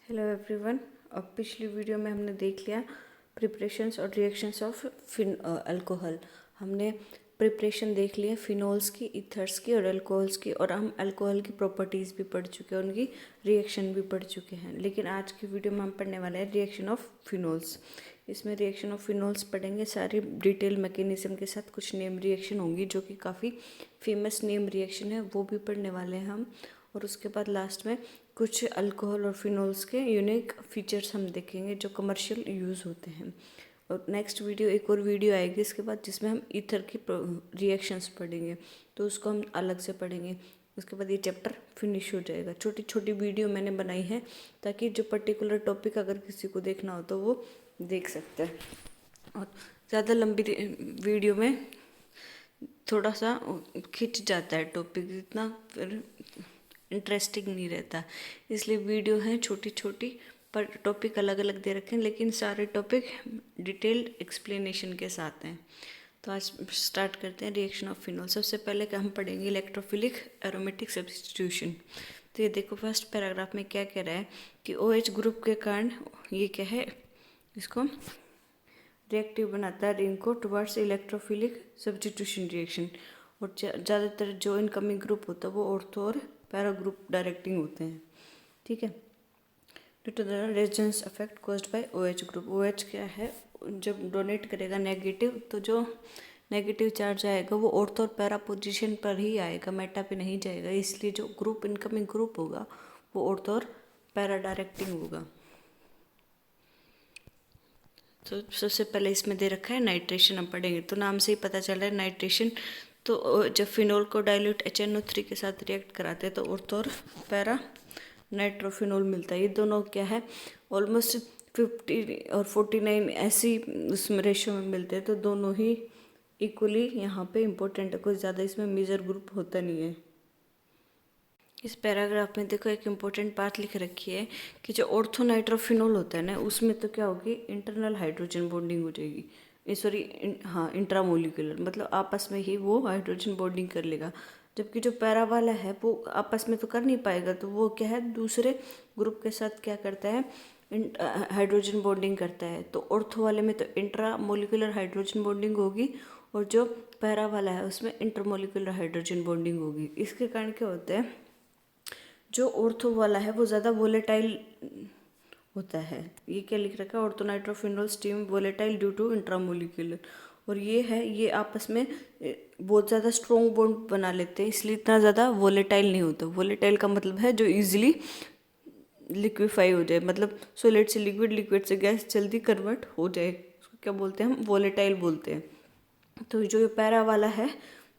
Hello everyone. अब पिछली video में हमने देख लिया प्रिपरेशंस और रिएक्शंस ऑफ अल्कोहल। हमने प्रिपरेशन देख लिया फिनोल्स की, ईथर्स की और अल्कोहल्स की, और हम अल्कोहल की प्रॉपर्टीज़ भी पढ़ चुके हैं, उनकी रिएक्शन भी पढ़ चुके हैं। लेकिन आज की वीडियो में हम पढ़ने वाले हैं रिएक्शन ऑफ फिनोल्स। इसमें रिएक्शन ऑफ फिनोल्स पढ़ेंगे सारी डिटेल मैकेनिज्म के साथ। कुछ नेम रिएक्शन होंगी जो कि काफ़ी फेमस नेम रिएक्शन है, वो भी पढ़ने वाले हैं हम। और उसके बाद लास्ट में कुछ अल्कोहल और फिनोल्स के यूनिक फीचर्स हम देखेंगे जो कमर्शियल यूज़ होते हैं। और नेक्स्ट वीडियो एक और वीडियो आएगी इसके बाद जिसमें हम ईथर की रिएक्शंस पढ़ेंगे, तो उसको हम अलग से पढ़ेंगे। उसके बाद ये चैप्टर फिनिश हो जाएगा। छोटी छोटी वीडियो मैंने बनाई है ताकि जो पर्टिकुलर टॉपिक अगर किसी को देखना हो तो वो देख सकते हैं। और ज़्यादा लंबी वीडियो में थोड़ा सा खिंच जाता है टॉपिक, इतना फिर इंटरेस्टिंग नहीं रहता। इसलिए वीडियो हैं छोटी छोटी पर टॉपिक अलग अलग दे रखे हैं, लेकिन सारे टॉपिक डिटेल्ड एक्सप्लेनेशन के साथ हैं। तो आज स्टार्ट करते हैं रिएक्शन ऑफ फिनोल। सबसे पहले हम पढ़ेंगे इलेक्ट्रोफिलिक एरोमेटिक सब्स्टिट्यूशन। तो ये देखो फर्स्ट पैराग्राफ में क्या कह रहा है कि OH ग्रुप के कारण ये क्या है, इसको रिएक्टिव बनाता है रिंग को टुवर्ड्स इलेक्ट्रोफिलिक सब्स्टिट्यूशन रिएक्शन। और ज़्यादातर जो इनकमिंग ग्रुप होता है वो ऑर्थो और पैरा ग्रुप डायरेक्टिंग होते हैं। ठीक है। Due to the resonance effect caused by OH group. OH क्या है, जब डोनेट करेगा नेगेटिव तो जो नेगेटिव चार्ज आएगा वो ऑर्थो और पैरा पोजीशन पर ही आएगा, मेटा पे नहीं जाएगा। इसलिए जो ग्रुप इनकमिंग ग्रुप होगा वो ऑर्थो और पैरा डायरेक्टिंग होगा। तो सबसे पहले इसमें दे रखा है नाइट्रेशन, हम पढ़ेंगे तो नाम से ही पता चल रहा है नाइट्रेशन। तो जब फिनोल को डाइल्यूट HNO3 के साथ रिएक्ट कराते हैं तो ऑर्थो और पैरा नाइट्रोफिनोल मिलता है। ये दोनों क्या है ऑलमोस्ट 50 और 49 ऐसी उसमें रेशियो में मिलते हैं, तो दोनों ही इक्वली यहाँ पे इम्पोर्टेंट है। कोई ज़्यादा इसमें मेजर ग्रुप होता नहीं है। इस पैराग्राफ में देखो एक इम्पोर्टेंट बात लिख रखी है कि जो ऑर्थोनाइट्रोफिनोल होता है ना, उसमें तो क्या होगी, इंटरनल हाइड्रोजन बॉन्डिंग हो जाएगी। सॉरी हाँ, इंट्रामोलिकुलर, मतलब आपस में ही वो हाइड्रोजन बॉन्डिंग कर लेगा। जबकि जो पैरा वाला है वो आपस में तो कर नहीं पाएगा, तो वो क्या है दूसरे ग्रुप के साथ क्या करता है, हाइड्रोजन बॉन्डिंग करता है। तो ऑर्थो वाले में तो इंट्रामोलिकुलर हाइड्रोजन बॉन्डिंग होगी और जो पैरा वाला है उसमें इंटरमोलिकुलर हाइड्रोजन बॉन्डिंग होगी। इसके कारण क्या होता है, जो ऑर्थो वाला है वो ज़्यादा वोलेटाइल होता है। ये क्या लिख रखा है, orthonitrophenol steam volatile due to intramolecular. और ये है, ये आपस में बहुत ज़्यादा स्ट्रॉन्ग बॉन्ड बना लेते हैं, इसलिए इतना ज़्यादा वोलेटाइल नहीं होता। वोलेटाइल का मतलब है जो इजीली लिक्विफाई हो जाए, मतलब सॉलिड से लिक्विड, लिक्विड से गैस जल्दी कन्वर्ट हो जाए, उसको क्या बोलते हैं हम, वोलेटाइल बोलते हैं। तो जो पैरा वाला है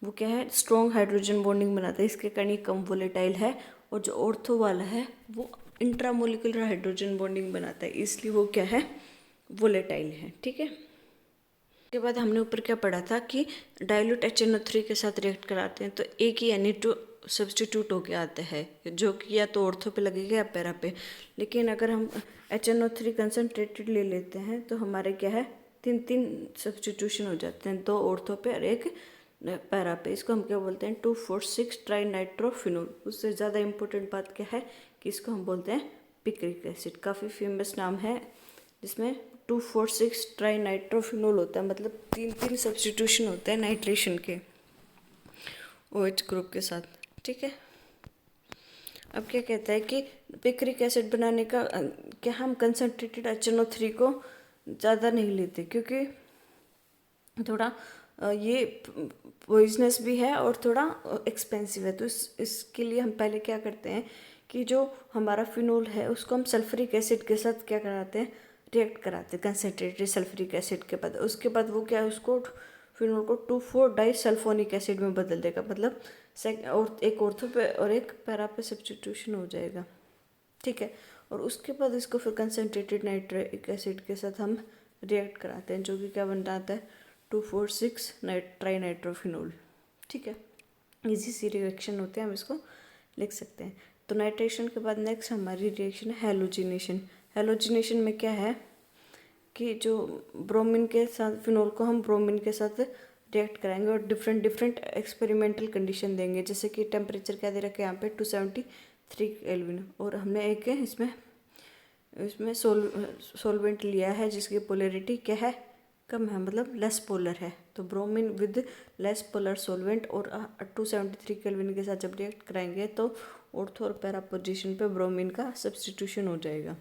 वो क्या है, स्ट्रॉन्ग हाइड्रोजन बॉन्डिंग बनाता है, इसके कारण ये कम वोलेटाइल है। और जो ऑर्थो वाला है वो इंट्रामोलिकुलर हाइड्रोजन बॉन्डिंग बनाता है, इसलिए वो क्या है, वोलेटाइल है। ठीक है। उसके बाद हमने ऊपर क्या पढ़ा था कि डाइल्यूट HNO3 के साथ रिएक्ट कराते हैं तो एक ही Na2 सब्सटीट्यूट होके आता है, जो कि या तो ऑर्थो पे लगेगा या पैरा पे। लेकिन अगर हम HNO3 कंसनट्रेटेड ले लेते हैं तो हमारे क्या है, तीन तीन सब्सटीट्यूशन हो जाते हैं, दो ऑर्थो पे और एक पैरा पे। इसको हम क्या बोलते हैं, 2,4,6 ट्राइनाइट्रोफिनोल। उससे ज़्यादा इंपॉर्टेंट बात क्या है कि इसको हम बोलते हैं पिक्रिक एसिड। काफ़ी फेमस नाम है, जिसमें 2,4,6 ट्राइनाइट्रोफिनोल होता है, मतलब तीन तीन सब्सटीट्यूशन होते हैं नाइट्रेशन के OH ग्रुप के साथ। ठीक है। अब क्या कहता है कि पिक्रिक एसिड बनाने का क्या हम कंसनट्रेटेड HNO3 को ज़्यादा नहीं लेते, क्योंकि थोड़ा ये पॉइजनस भी है और थोड़ा एक्सपेंसिव है। तो इसके लिए हम पहले क्या करते हैं कि जो हमारा फिनोल है उसको हम सल्फ्यूरिक एसिड के साथ क्या कराते हैं, रिएक्ट कराते हैं कंसनट्रेटेड सल्फ्यूरिक एसिड के बाद। उसके बाद वो क्या है, उसको फिनोल को 2,4-डाइसल्फोनिक एसिड में बदल देगा, मतलब और एक ऑर्थो पे और एक पैरा पे सब्स्टिट्यूशन हो जाएगा। ठीक है। और उसके बाद इसको फिर कंसनट्रेटेड नाइट्रिक एसिड के साथ हम रिएक्ट कराते हैं, जो कि क्या बन जाता है, 2,4,6 ट्राइनाइट्रोफिनोल। ठीक है। इजी सी रिएक्शन होते हैं, हम इसको लिख सकते हैं। तो नाइट्रेशन के बाद नेक्स्ट हमारी रिएक्शन है हैलोजिनेशन। हैलोजिनेशन में क्या है कि जो ब्रोमीन के साथ फिनोल को हम ब्रोमीन के साथ रिएक्ट कराएंगे और डिफरेंट डिफरेंट एक्सपेरिमेंटल कंडीशन देंगे। जैसे कि टेम्परेचर क्या दे रखा है यहाँ पे 273 केल्विन, और हमने एक इसमें इसमें सोलवेंट लिया है जिसकी पोलैरिटी क्या है, कम है, मतलब लेस पोलर है। तो bromine with less polar solvent और 273 केल्विन के साथ जब रिएक्ट कराएंगे तो ऑर्थो और पैरा पोजीशन पे ब्रोमीन का सब्सटीट्यूशन हो जाएगा।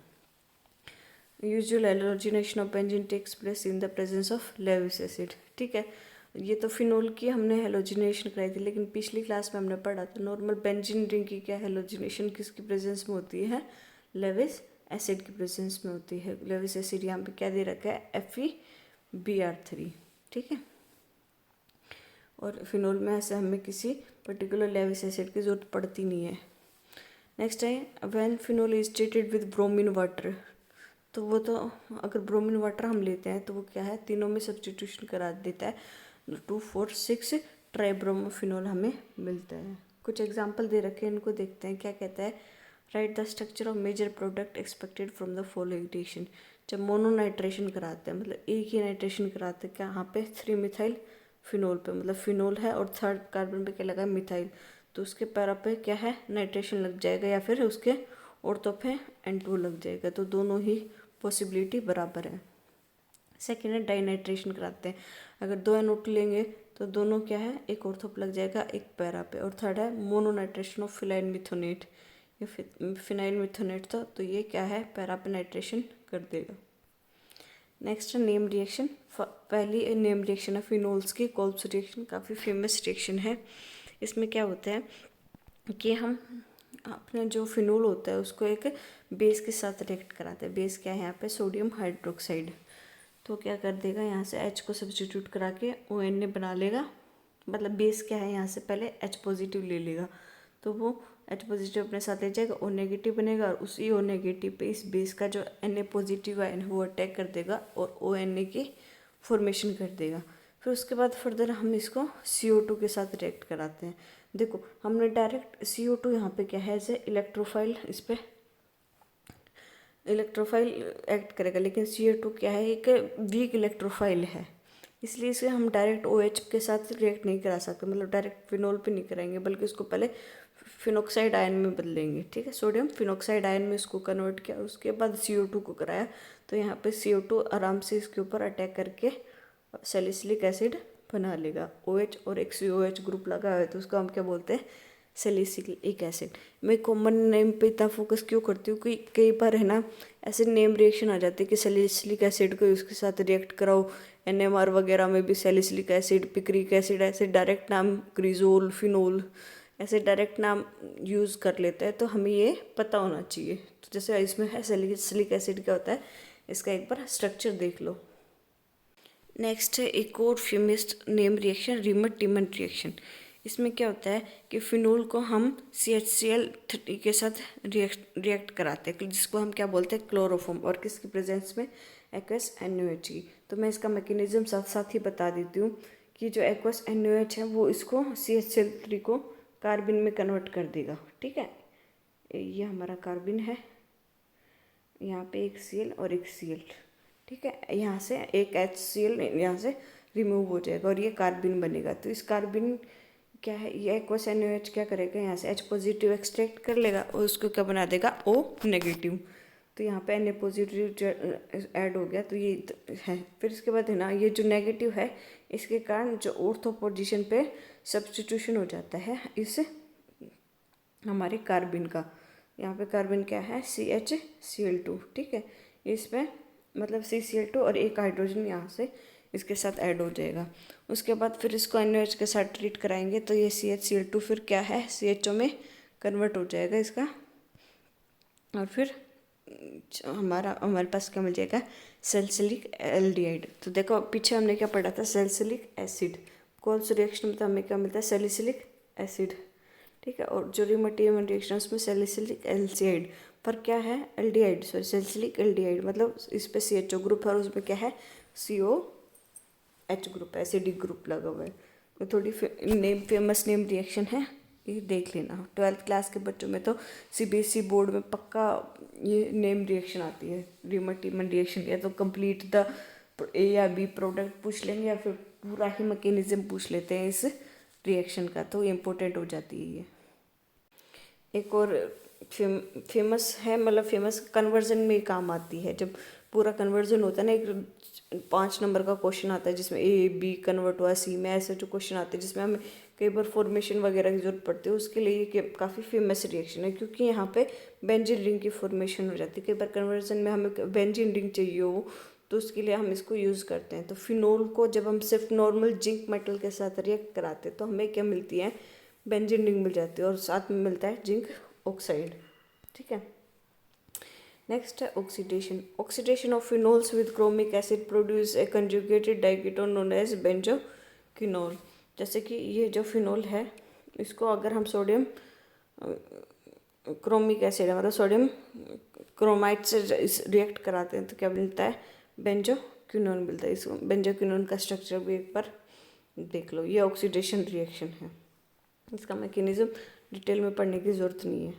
Usual halogenation of benzene takes place in the presence of Lewis acid. ठीक है, ये तो फिनोल की हमने हैलोजिनेशन कराई थी, लेकिन पिछली क्लास में हमने पढ़ा था नॉर्मल बेंजीन रिंग की क्या हैलोजिनेशन किसकी प्रेजेंस में होती है, लेविस एसिड की प्रेजेंस में होती है। लेविस एसिड यहाँ पे क्या दे रखा है, FeBr3। ठीक है, और फिनोल में ऐसे हमें किसी पर्टिकुलर लेविस एसिड की जरूरत पड़ती नहीं है। नेक्स्ट है when phenol is treated with bromine water. तो वो तो अगर ब्रोमीन वाटर हम लेते हैं तो वो क्या है, तीनों में सब्स्टिट्यूशन करा देता है, 2,4,6 ट्राइब्रोमोफिनोल हमें मिलता है। कुछ एग्जांपल दे रखे हैं, इनको देखते हैं क्या कहता है। Write the structure of major product expected from the following reaction. जब मोनोनाइट्रेशन कराते हैं, मतलब एक ही नाइट्रेशन कराते हैं, क्या यहाँ पे 3 मिथाइल फिनोल पे, मतलब फिनोल है और थर्ड कार्बन पे क्या लगा है, मिथाइल, तो उसके पैरा पे क्या है, नाइट्रेशन लग जाएगा, या फिर उसके ऑर्थो पे N2 लग जाएगा। तो दोनों ही पॉसिबिलिटी बराबर है। सेकेंड है डाइनाइट्रेशन कराते हैं, अगर 2 NO2 लेंगे तो दोनों क्या है, एक ऑर्थो पे लग जाएगा, एक पैरा पे। और थर्ड है मोनोनाइट्रेशन ऑफ फिनाइल मिथोनेट, ये फिनाइल मिथोनेट था, तो ये क्या है, पैरा पे नाइट्रेशन कर देगा। नेक्स्ट है नेम रिएक्शन। पहली नेम रिएक्शन है फिनोल्स की, कोल्ब्स रिएक्शन, काफ़ी फेमस रिएक्शन है। इसमें क्या होता है कि हम अपने जो फिनोल होता है उसको एक बेस के साथ रिएक्ट कराते हैं। बेस क्या है यहाँ पे, सोडियम हाइड्रोक्साइड। तो क्या कर देगा, यहाँ से H को सब्स्टिट्यूट करा के ONA बना लेगा, मतलब बेस क्या है, यहाँ से पहले H पॉजिटिव ले लेगा, तो वो H पॉजिटिव अपने साथ ले जाएगा, O नेगेटिव बनेगा, और उसी O नेगेटिव पे इस बेस का जो Na पॉजिटिव है वो अटैक कर देगा और ONA की फॉर्मेशन कर देगा। फिर उसके बाद फर्दर हम इसको CO2 के साथ रिएक्ट कराते हैं। देखो हमने डायरेक्ट CO2 यहाँ पे क्या है, एज ए इलेक्ट्रोफाइल, इस पर इलेक्ट्रोफाइल एक्ट करेगा, लेकिन CO2 क्या है, एक वीक इलेक्ट्रोफाइल है, इसलिए इसे हम डायरेक्ट OH के साथ रिएक्ट नहीं करा सकते, मतलब डायरेक्ट फिनोल पे नहीं कराएंगे, बल्कि इसको पहले फिनोक्साइड आयन में बदलेंगे। ठीक है, सोडियम फिनोक्साइड आयन में इसको कन्वर्ट किया, उसके बाद CO2 को कराया, तो यहाँ पे CO2 आराम से इसके ऊपर अटैक करके सैलिसिलिक एसिड बना लेगा। OH और एक COH ग्रुप लगा हुआ है, तो उसको हम क्या बोलते हैं, सैलिसिलिक एसिड। मैं कॉमन नेम पे इतना फोकस क्यों करती हूँ कि कई बार है ना ऐसे नेम रिएक्शन आ जाते हैं कि सैलिसिलिक एसिड को उसके साथ रिएक्ट कराओ, NMR वगैरह में भी सैलिसिलिक एसिड, पिक्रिक एसिड, ऐसे डायरेक्ट नाम क्रिजोल, फिनोल, ऐसे डायरेक्ट नाम यूज़ कर लेते हैं, तो हमें ये पता होना चाहिए। तो जैसे इसमें है सैलिसिलिक एसिड क्या होता है, इसका एक बार स्ट्रक्चर देख लो। नेक्स्ट है एक और फेमस नेम रिएक्शन, रीमट टीमन रिएक्शन। इसमें क्या होता है कि फिनोल को हम CHCl3 के साथ रिएक्ट कराते हैं, जिसको हम क्या बोलते हैं, क्लोरोफॉर्म, और किसकी प्रेजेंस में, एक्वस NaOH की। तो मैं इसका मैकेनिज्म साथ साथ ही बता देती हूँ कि जो एक्वस NaOH है वो इसको CHCl3 को कार्बिन में कन्वर्ट कर देगा। ठीक है, ये हमारा कार्बिन है, यहाँ पे एक Cl और एक Cl, ठीक है, यहाँ से एक HCl यहाँ से रिमूव हो जाएगा और ये कार्बिन बनेगा। तो इस कार्बिन क्या है, ये एक्वस NaOH क्या करेगा, यहाँ से H पॉजिटिव एक्सट्रैक्ट कर लेगा और उसको क्या बना देगा, O नेगेटिव। तो यहाँ पे Na पॉजिटिव ऐड हो गया, तो ये है। फिर इसके बाद है ना, ये जो नेगेटिव है इसके कारण जो ऑर्थो पोजीशन पे सब्स्टिट्यूशन हो जाता है इस हमारे कार्बिन का। यहाँ पे कार्बिन क्या है, CHCl2। ठीक है, इस पर मतलब CCl2 और एक हाइड्रोजन यहाँ से इसके साथ ऐड हो जाएगा। उसके बाद फिर इसको NaOH के साथ ट्रीट कराएंगे, तो ये CHCl2 फिर क्या है, CHO में कन्वर्ट हो जाएगा इसका, और फिर हमारे पास क्या मिल जाएगा, सैलिसिलिक एल्डिहाइड। तो देखो पीछे हमने क्या पढ़ा था, सैलिसिलिक एसिड। कोल्ब्स रिएक्शन में तो हमें क्या मिलता है, सैलिसिलिक एसिड। ठीक है, और जो रीमट टीमन रिएक्शन उसमें सैलिसिलिक एल्डिहाइड, पर क्या है, एल्डिहाइड, सॉरी सैलिसिलिक एल्डिहाइड, मतलब इस पे CHO ग्रुप है और उसमें क्या है, COH ग्रुप, एसिडिक ग्रुप लगा हुआ है। तो थोड़ी फेमस नेम रिएक्शन है, ये देख लेना। 12th क्लास के बच्चों में तो CBSE बोर्ड में पक्का ये नेम रिएक्शन आती है, रीमट टीमन रिएक्शन, या तो कंप्लीट द A या B प्रोडक्ट पूछ लेंगे, या फिर पूरा ही मैकेनिज्म पूछ लेते हैं इस रिएक्शन का, तो इम्पोर्टेंट हो जाती है ये। एक और फेमस है, मतलब फेमस कन्वर्जन में काम आती है। जब पूरा कन्वर्जन होता है ना, एक 5 नंबर का क्वेश्चन आता है जिसमें ए बी कन्वर्ट हुआ सी में, ऐसे जो क्वेश्चन आते हैं जिसमें हमें कई बार फॉर्मेशन वगैरह की जरूरत पड़ती है, उसके लिए ये काफ़ी फेमस रिएक्शन है, क्योंकि यहाँ पे बेंजीन रिंग की फॉर्मेशन हो जाती है। कई बार कन्वर्जन में हमें बेंजीन रिंग चाहिए हो, तो उसके लिए हम इसको यूज़ करते हैं। तो फिनोल को जब हम सिर्फ नॉर्मल जिंक मेटल के साथ रिएक्ट कराते हैं तो हमें क्या मिलती है, बेंजीन रिंग मिल जाती है, और साथ में मिलता है जिंक ऑक्साइड। ठीक है, नेक्स्ट है oxidation. Oxidation of phenols with chromic acid produce a conjugated diketone known as benzoquinol. जैसे कि ये जो फिनोल है, इसको अगर हम सोडियम क्रोमिक एसिड है, मतलब सोडियम क्रोमाइड से रिएक्ट कराते हैं तो क्या मिलता है, बेंजोक्विनोन मिलता है। इसको बेंजोक्विनोन का स्ट्रक्चर भी एक बार देख लो। ये ऑक्सीडेशन रिएक्शन है, इसका मैकेनिज्म डिटेल में पढ़ने की ज़रूरत नहीं है।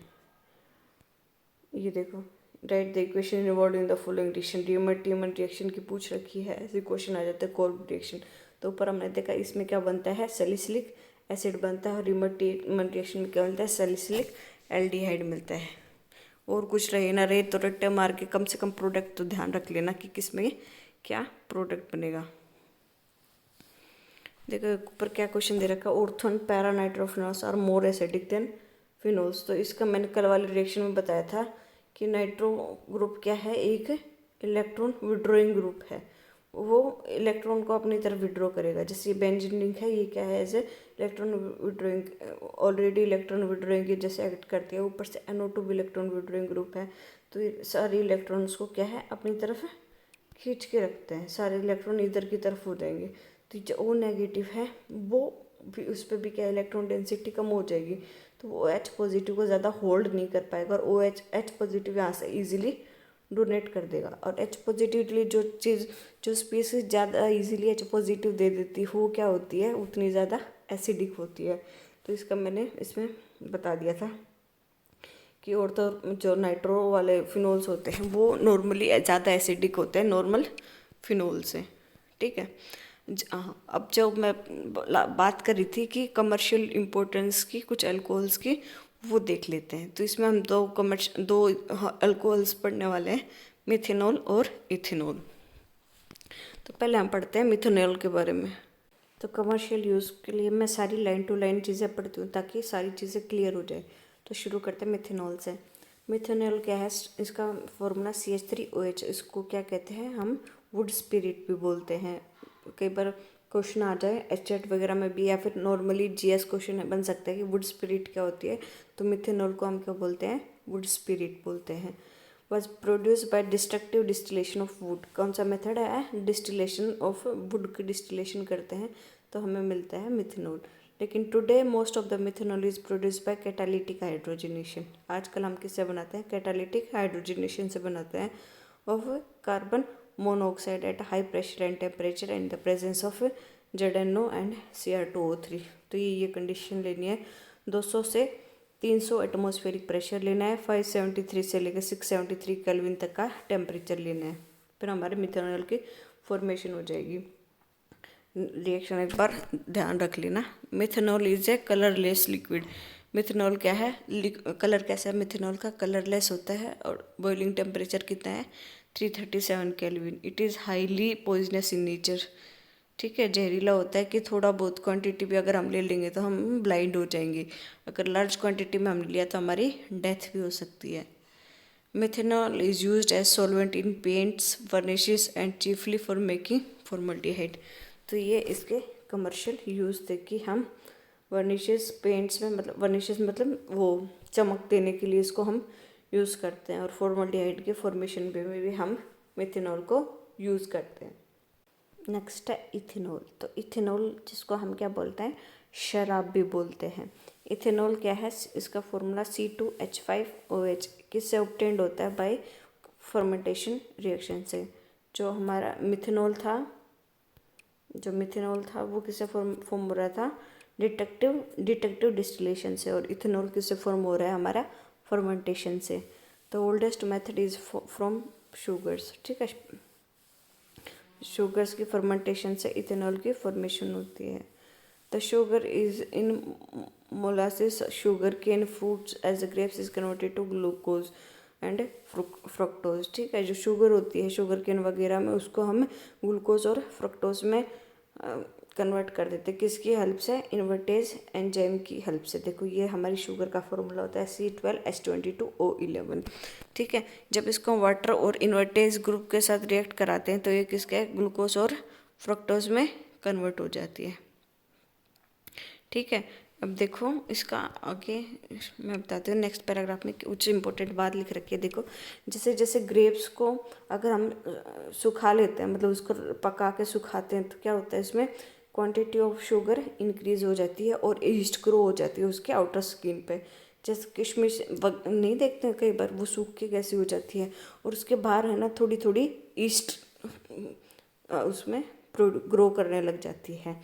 ये देखो, write the equation involve in the following reaction. Reimer reaction की पूछ रखी है, ऐसे क्वेश्चन आ जाते हैं। कोल्ब रिएक्शन, तो ऊपर हमने देखा इसमें क्या बनता है, सैलिसिलिक एसिड बनता है, और रीमन रिएक्शन में क्या मिलता है, सैलिसिलिक एल्डिहाइड मिलता है। और कुछ रहे ना रहे तो रट्टे मार के कम से कम प्रोडक्ट तो ध्यान रख लेना कि किसमें क्या प्रोडक्ट बनेगा। देखो ऊपर क्या क्वेश्चन दे रखा है, ortho para nitrophenols are more acidic than phenols. तो इसका मैंने कल वाले रिएक्शन में बताया था कि नाइट्रो ग्रुप क्या है, एक इलेक्ट्रॉन विड्रॉइंग ग्रुप है, वो इलेक्ट्रॉन को अपनी तरफ विड्रॉ करेगा। जैसे ये बेंजीन रिंग है, ये क्या है, as a electron withdrawing, already electron withdrawing जैसे एक्ट करती है। ऊपर से NO2 भी इलेक्ट्रॉन विड्रॉइंग ग्रुप है, तो ये सारे इलेक्ट्रॉन्स को क्या है, अपनी तरफ खींच के रखते हैं, सारे इलेक्ट्रॉन इधर की तरफ हो जाएंगे। तो जो O नेगेटिव है वो भी, उस पर भी क्या इलेक्ट्रॉन डेंसिटी कम हो जाएगी, तो वो H पॉजिटिव को ज़्यादा होल्ड नहीं कर पाएगा, और H पॉजिटिव यहाँ से इजीली डोनेट कर देगा। और H पॉजिटिवली जो स्पीसीज ज़्यादा इजीली H पॉजिटिव दे देती है, वो क्या होती है, उतनी ज़्यादा एसिडिक होती है। तो इसका मैंने इसमें बता दिया था कि और तो जो नाइट्रो वाले फिनोल्स होते हैं वो नॉर्मली ज़्यादा एसिडिक होते हैं नॉर्मल फिनोल से। ठीक है, अब जब मैं बात कर रही थी कि कमर्शियल इम्पोर्टेंस की कुछ अल्कोहल्स की, वो देख लेते हैं। तो इसमें हम दो अल्कोहल्स पढ़ने वाले हैं, मिथेनॉल और इथेनॉल। तो पहले हम पढ़ते हैं मिथेनॉल के बारे में। तो कमर्शियल यूज़ के लिए मैं सारी लाइन टू लाइन चीज़ें पढ़ती हूँ ताकि सारी चीज़ें क्लियर हो जाए। तो शुरू करते हैं मिथेनॉल से। मिथेनॉल क्या है, इसका फॉर्मूला CH3OH। इसको क्या कहते हैं हम, वुड स्पिरिट भी बोलते हैं। कई बार क्वेश्चन आ जाए HET वगैरह में भी, या फिर नॉर्मली GS क्वेश्चन बन सकता है कि वुड स्पिरिट क्या होती है, तो मिथेनॉल को हम क्या बोलते हैं, वुड स्पिरिट बोलते हैं। Was produce by destructive distillation of would. कौन सा मेथड है, डिस्टिलेशन ऑफ वुड की डिस्टिलेशन करते हैं तो हमें मिलता है मिथेनॉल। लेकिन today most of the methanol is produce by catalytic hydrogenation. आजकल हम किससे बनाते हैं, कैटालिटिक हाइड्रोजनेशन से बनाते हैं of carbon monoxide at high pressure and temperature and the presence of ZNO and Cr2O3। तो ये कंडीशन लेनी है, 200 से 300 एटमॉस्फेरिक प्रेशर लेना है, 573 से लेकर 673 केल्विन तक का टेम्परेचर लेना है, फिर हमारे मिथेनॉल की फॉर्मेशन हो जाएगी। रिएक्शन एक बार ध्यान रख लेना। Methanol is a colourless liquid. Methanol क्या है, कलर कैसा है, मिथेनॉल का कलरलेस होता है, और बॉइलिंग टेम्परेचर कितना है, 337 kelvin. It is highly poisonous in nature. ठीक है, जहरीला होता है कि थोड़ा बहुत क्वांटिटी भी अगर हम ले लेंगे तो हम ब्लाइंड हो जाएंगे, अगर लार्ज क्वांटिटी में हमने लिया तो हमारी डेथ भी हो सकती है। Methanol is used as solvent in paints, varnishes and chiefly for making formaldehyde. तो ये इसके कमर्शियल यूज़ थे कि हम वर्निशेस पेंट्स में, मतलब वर्निशेस मतलब वो चमक देने के लिए इसको हम यूज़ करते हैं, और फॉर्मल्डिहाइड के फॉर्मेशन में भी हम मिथेनॉल को यूज़ करते हैं। नेक्स्ट है इथेनॉल। तो इथेनॉल जिसको हम क्या बोलते हैं, शराब भी बोलते हैं। इथेनॉल क्या है, इसका फॉर्मूला C2H5OH किससे ऑब्टेन्ड होता है, बाय फर्मेंटेशन रिएक्शन से। जो हमारा मिथेनॉल था वो किससे फॉर्म हो रहा था, डिटेक्टिव डिस्टिलेशन से, और इथेनॉल किससे फॉर्म हो रहा है हमारा, फर्मेंटेशन से। तो oldest method is from sugars. ठीक है, शुगर्स की फर्मेंटेशन से इथेनॉल की फॉर्मेशन होती है। The sugar is in molasses, sugar cane, fruits as the grapes is converted to glucose and fructose. ठीक है, जो शुगर होती है शुगर केन वगैरह में, उसको हम ग्लूकोज और फ्रक्टोज में कन्वर्ट कर देते हैं। किसकी हेल्प से? इन्वर्टेज एंजाइम की हेल्प से। देखो ये हमारी शुगर का फॉर्मूला होता है C12H22O11। ठीक है, जब इसको वाटर और इन्वर्टेज ग्रुप के साथ रिएक्ट कराते हैं तो ये किसके? ग्लूकोज और फ्रक्टोज में कन्वर्ट हो जाती है। ठीक है, अब देखो इसका आगे मैं बताती हूँ। नेक्स्ट पैराग्राफ में कुछ इंपॉर्टेंट बात लिख रखी है। देखो जैसे जैसे ग्रेप्स को अगर हम सुखा लेते हैं, मतलब उसको पका के सुखाते हैं, तो क्या होता है इसमें क्वांटिटी ऑफ शुगर इंक्रीज हो जाती है और ईस्ट ग्रो हो जाती है उसके आउटर स्किन पे। जैसे किशमिश नहीं देखते हैं कई बार, वो सूख के कैसी हो जाती है और उसके बाहर है ना थोड़ी थोड़ी ईस्ट उसमें ग्रो करने लग जाती है।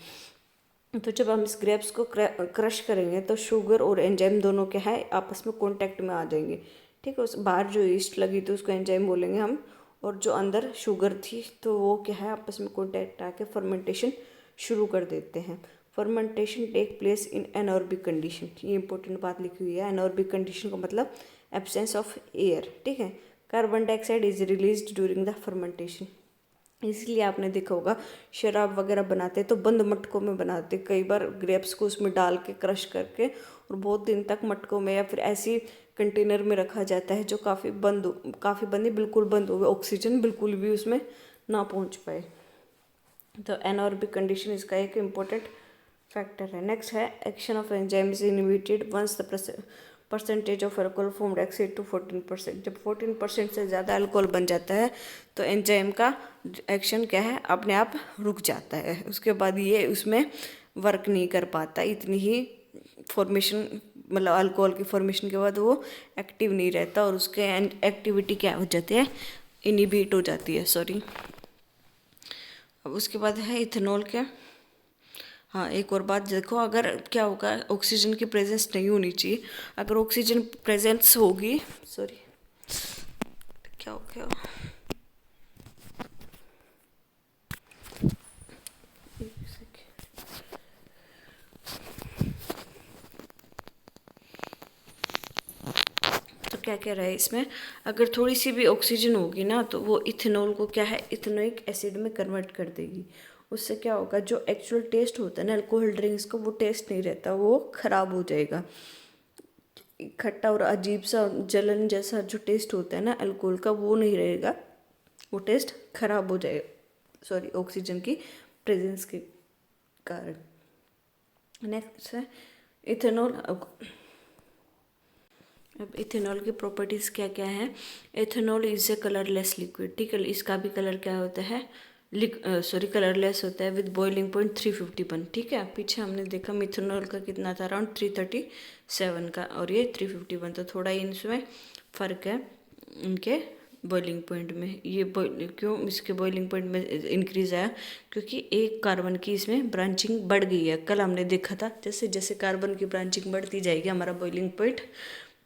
तो जब हम इस ग्रेप्स को क्रश करेंगे तो शुगर और एंजाइम दोनों क्या है आपस में कांटेक्ट में आ जाएंगे। ठीक है, उस बाहर जो ईस्ट लगी थी उसको एंजाइम बोलेंगे हम, और जो अंदर शुगर थी तो वो क्या है आपस में कांटेक्ट आके फर्मेंटेशन शुरू कर देते हैं। Fermentation take place in anaerobic condition. ये इंपॉर्टेंट बात लिखी हुई है। एनॉर्बिक कंडीशन का मतलब एब्सेंस ऑफ एयर। ठीक है, carbon dioxide is release during the fermentation. इसलिए आपने देखा होगा शराब वगैरह बनाते तो बंद मटकों में बनाते, कई बार ग्रेप्स को उसमें डाल के क्रश करके, और बहुत दिन तक मटकों में या फिर ऐसी कंटेनर में रखा जाता है जो काफ़ी बंद बिल्कुल बंद हो, ऑक्सीजन बिल्कुल भी उसमें ना पहुंच पाए। तो एनॉर्बिक कंडीशन इसका एक इम्पोर्टेंट फैक्टर है। नेक्स्ट है action of enzyme is inhibited once the percentage of alcohol formed exceed to 14%। जब 14% से ज़्यादा अल्कोहल बन जाता है तो एंजाइम का एक्शन क्या है अपने आप रुक जाता है। उसके बाद ये उसमें वर्क नहीं कर पाता, इतनी ही फॉर्मेशन, मतलब अल्कोहल की फॉर्मेशन के बाद वो एक्टिव नहीं रहता और उसके एक्टिविटी क्या हो जाती है? इनहिबिट हो जाती है, सॉरी। अब उसके बाद है इथेनॉल के। हाँ, एक और बात देखो, अगर क्या होगा ऑक्सीजन की प्रेजेंस नहीं होनी चाहिए, अगर ऑक्सीजन प्रेजेंस होगी, सॉरी क्या हो गया, तो क्या कह रहा है इसमें, अगर थोड़ी सी भी ऑक्सीजन होगी ना तो वो इथेनॉल को क्या है इथेनोइक एसिड में कन्वर्ट कर देगी। उससे क्या होगा जो एक्चुअल टेस्ट होता है ना अल्कोहल ड्रिंक्स का, वो टेस्ट नहीं रहता, वो खराब हो जाएगा। खट्टा और अजीब सा जलन जैसा जो टेस्ट होता है ना अल्कोहल का, वो नहीं रहेगा, वो टेस्ट खराब हो जाएगा, सॉरी, ऑक्सीजन की प्रेजेंस के कारण। नेक्स्ट है इथेनॉल। अब इथेनॉल की प्रॉपर्टीज़ क्या क्या है? Ethanol is a colourless liquid. ठीक है, इसका भी कलर क्या होता है? कलरलेस होता है विद बॉइलिंग पॉइंट 351। ठीक है, पीछे हमने देखा मिथेनॉल का कितना था, अराउंड 337 का, और ये 351, तो थोड़ा इनमें फ़र्क है इनके बॉइलिंग पॉइंट में। ये क्यों इसके बॉइलिंग पॉइंट में इंक्रीज आया? क्योंकि एक कार्बन की इसमें ब्रांचिंग बढ़ गई है। कल हमने देखा था जैसे जैसे कार्बन की ब्रांचिंग बढ़ती जाएगी हमारा बॉइलिंग पॉइंट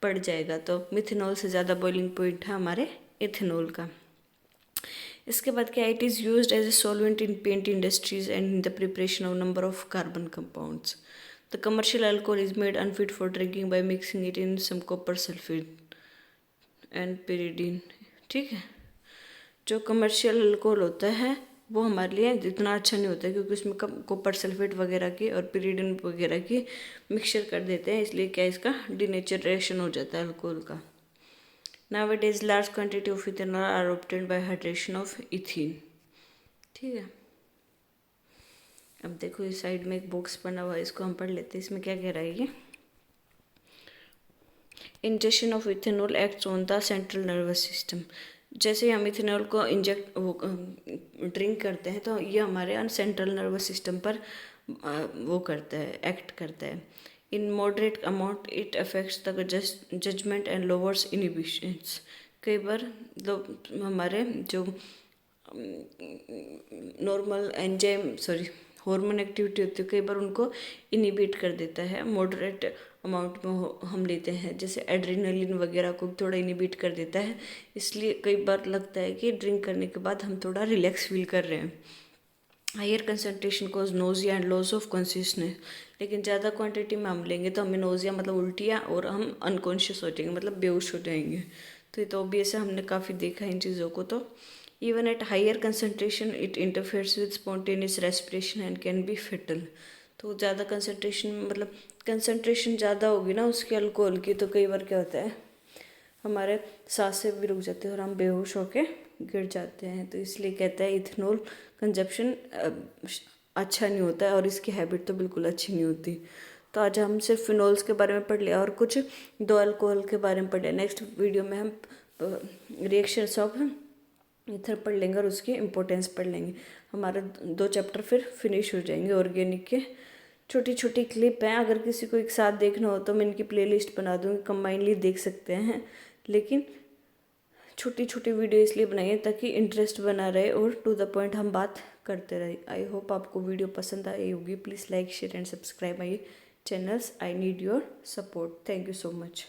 बढ़ जाएगा, तो मिथेनॉल से ज़्यादा बॉइलिंग पॉइंट है हमारे इथेनॉल का। इसके बाद क्या, it is used as a solvent in paint industries and in the preparation of number of carbon compounds. The commercial alcohol is made unfit for drinking by mixing it in some copper sulphate and pyridine. ठीक है, जो commercial alcohol होता है वो हमारे लिए इतना अच्छा नहीं होता है क्योंकि उसमें कम कॉपर सल्फेट वगैरह की और पिरीडिन वगैरह की मिक्सचर कर देते हैं, इसलिए क्या इसका डिनेचरेशन हो जाता है अल्कोहल का। Nowadays large quantity of ethanol are obtained by hydration of ethene। ठीक है, अब देखो इस साइड में एक बॉक्स बना हुआ है, इसको हम पढ़ लेते हैं। इसमें क्या कह रहा है ये, injection of ethanol acts on the central nervous system. जैसे हम इथेनॉल को इंजेक्ट ड्रिंक करते हैं तो ये हमारे सेंट्रल नर्वस सिस्टम पर वो करता है, एक्ट करता है। In moderate amount it affects the judgement and lowers inhibitions. कई बार हमारे जो नॉर्मल एंजाइम हार्मोन एक्टिविटी होती है कई बार उनको इनहिबिट कर देता है। मॉडरेट अमाउंट में हम लेते हैं, जैसे एड्रेनलिन वगैरह को थोड़ा इनहिबिट कर देता है, इसलिए कई बार लगता है कि ड्रिंक करने के बाद हम थोड़ा रिलैक्स फील कर रहे हैं। Higher concentration cause nausea and loss of consciousness. लेकिन ज़्यादा क्वांटिटी में हम लेंगे तो हमें नोजिया मतलब उल्टियाँ, और हम अनकॉन्शियस हो जाएंगे मतलब बेहोश हो जाएंगे। तो ये तो ऑब्वियस है, हमने काफ़ी देखा है इन चीज़ों को। तो even at higher concentration it interferes with spontaneous respiration and can be fatal. तो ज़्यादा कंसनट्रेशन मतलब कंसनट्रेशन ज़्यादा होगी ना उसकी अल्कोहल की, तो कई बार क्या होता है हमारे सांसें भी रुक जाती है और हम बेहोश होके गिर जाते हैं। तो इसलिए कहता है इथेनॉल कंजप्शन अच्छा नहीं होता है, और इसकी हैबिट तो बिल्कुल अच्छी नहीं होती। तो आज हम सिर्फ फिनोल्स के बारे में पढ़ लिया और कुछ दो अल्कोहल के बारे में पढ़ लिया। नेक्स्ट वीडियो में हम रिएक्शंस ऑफ ईथर पढ़ लेंगे और उसकी इम्पोर्टेंस पढ़ लेंगे। हमारे 2 चैप्टर फिर फिनिश हो जाएंगे ऑर्गेनिक के। छोटी छोटी क्लिप हैं, अगर किसी को एक साथ देखना हो तो मैं इनकी प्लेलिस्ट बना दूँगी, कंबाइनली देख सकते हैं। लेकिन छोटी छोटी वीडियो इसलिए बनाई है ताकि इंटरेस्ट बना रहे और टू द पॉइंट हम बात करते रहे। आई होप आपको वीडियो पसंद आई होगी। Please like share and subscribe my channels. I need your support. Thank you so much.